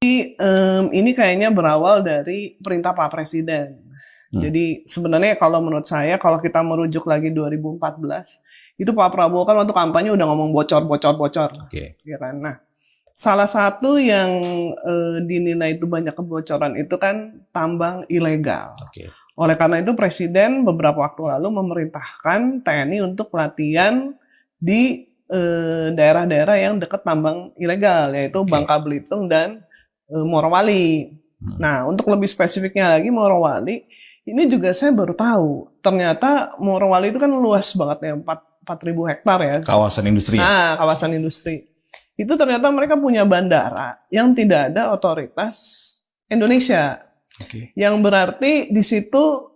Ini kayaknya berawal dari perintah Pak Presiden. Jadi sebenarnya kalau menurut saya, kalau kita merujuk lagi 2014, itu Pak Prabowo kan waktu kampanye udah ngomong bocor. Ya kan? Nah, salah satu yang dinilai itu banyak kebocoran itu kan tambang ilegal. Oleh karena itu Presiden beberapa waktu lalu memerintahkan TNI untuk pelatihan di daerah-daerah yang dekat tambang ilegal, yaitu Bangka Belitung dan Morowali. Nah, untuk lebih spesifiknya lagi Morowali, ini juga saya baru tahu. Ternyata Morowali itu kan luas banget ya, 4.000 hektar ya. Kawasan industri. Nah, kawasan industri. Itu ternyata mereka punya bandara yang tidak ada otoritas Indonesia. Yang berarti di situ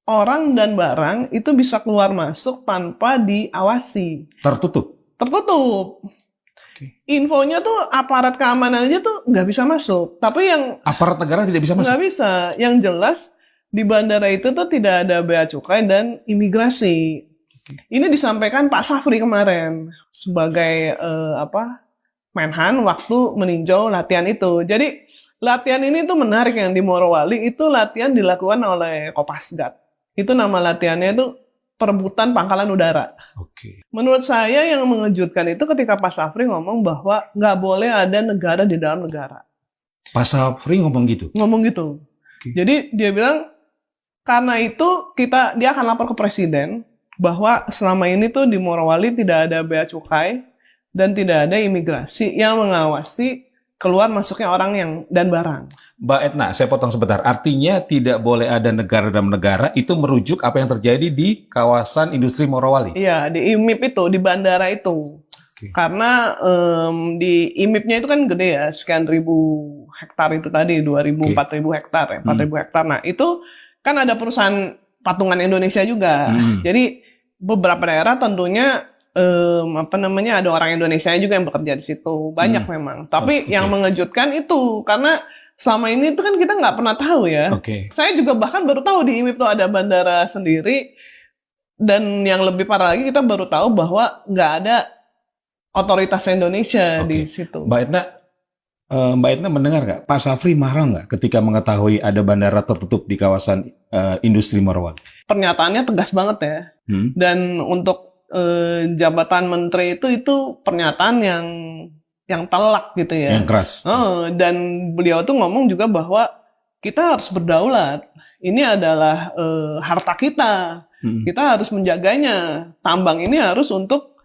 orang dan barang itu bisa keluar masuk tanpa diawasi. Tertutup. Infonya tuh aparat keamanan aja tuh nggak bisa masuk. Tapi yang aparat negara tidak bisa masuk. Nggak bisa. Yang jelas di bandara itu tuh tidak ada bea cukai dan imigrasi. Ini disampaikan Pak Safri kemarin sebagai Menhan waktu meninjau latihan itu. Jadi latihan ini tuh menarik, yang di Morowali itu latihan dilakukan oleh Kopasgat. Itu nama latihannya itu perebutan pangkalan udara. Menurut saya yang mengejutkan itu ketika Pak Safri ngomong bahwa nggak boleh ada negara di dalam negara. Pak Safri ngomong gitu? Ngomong gitu. Jadi dia bilang karena itu dia akan lapor ke Presiden bahwa selama ini tuh di Morowali tidak ada bea cukai dan tidak ada imigrasi yang mengawasi keluar masuknya orang dan barang. Mbak Etna, saya potong sebentar. Artinya tidak boleh ada negara dalam negara, itu merujuk apa yang terjadi di kawasan industri Morowali? Iya, di IMIP itu, di bandara itu. Karena di IMIP-nya itu kan gede ya, sekian ribu hektar itu tadi, 4.000 hektar ya, 4.000 hektar. Nah, itu kan ada perusahaan patungan Indonesia juga. Jadi beberapa daerah tentunya ada orang Indonesia juga yang bekerja di situ. Banyak memang. Tapi yang mengejutkan itu karena selama ini itu kan kita nggak pernah tahu ya. Saya juga bahkan baru tahu di IMIP itu ada bandara sendiri. Dan yang lebih parah lagi kita baru tahu bahwa nggak ada otoritas Indonesia di situ. Mbak Etna mendengar nggak? Pak Safri marah nggak ketika mengetahui ada bandara tertutup di kawasan industri Morowali? Pernyataannya tegas banget ya. Dan untuk jabatan menteri itu pernyataan yang telak gitu ya. Yang keras. Dan beliau tuh ngomong juga bahwa kita harus berdaulat. Ini adalah harta kita. Kita harus menjaganya. Tambang ini harus untuk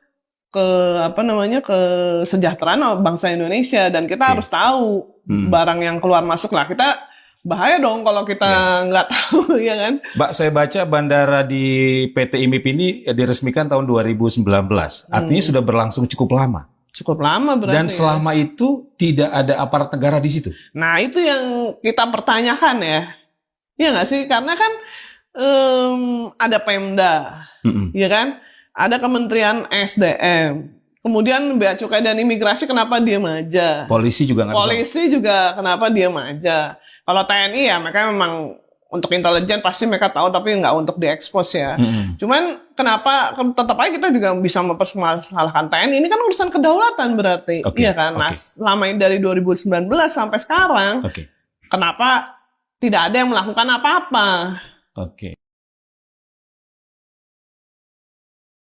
kesejahteraan bangsa Indonesia, dan kita harus tahu barang yang keluar masuk lah. Kita bahaya dong kalau kita nggak tahu, ya kan? Mbak, saya baca bandara di PT IMIP ini diresmikan tahun 2019. Artinya sudah berlangsung cukup lama. Cukup lama berarti. Dan selama itu tidak ada aparat negara di situ. Nah, itu yang kita pertanyakan ya. Iya nggak sih? Karena kan ada Pemda, ya kan? Ada Kementerian SDM. Kemudian Bea Cukai dan Imigrasi kenapa diam aja? Polisi juga nggak bisa. Polisi juga kenapa diam aja? Kalau TNI ya mereka memang untuk intelijen pasti mereka tahu, tapi nggak untuk diekspos ya. Cuman kenapa tetap aja kita juga bisa mempermasalahkan TNI? Ini kan urusan kedaulatan berarti. Iya kan? Nah, selama ini dari 2019 sampai sekarang, kenapa tidak ada yang melakukan apa-apa?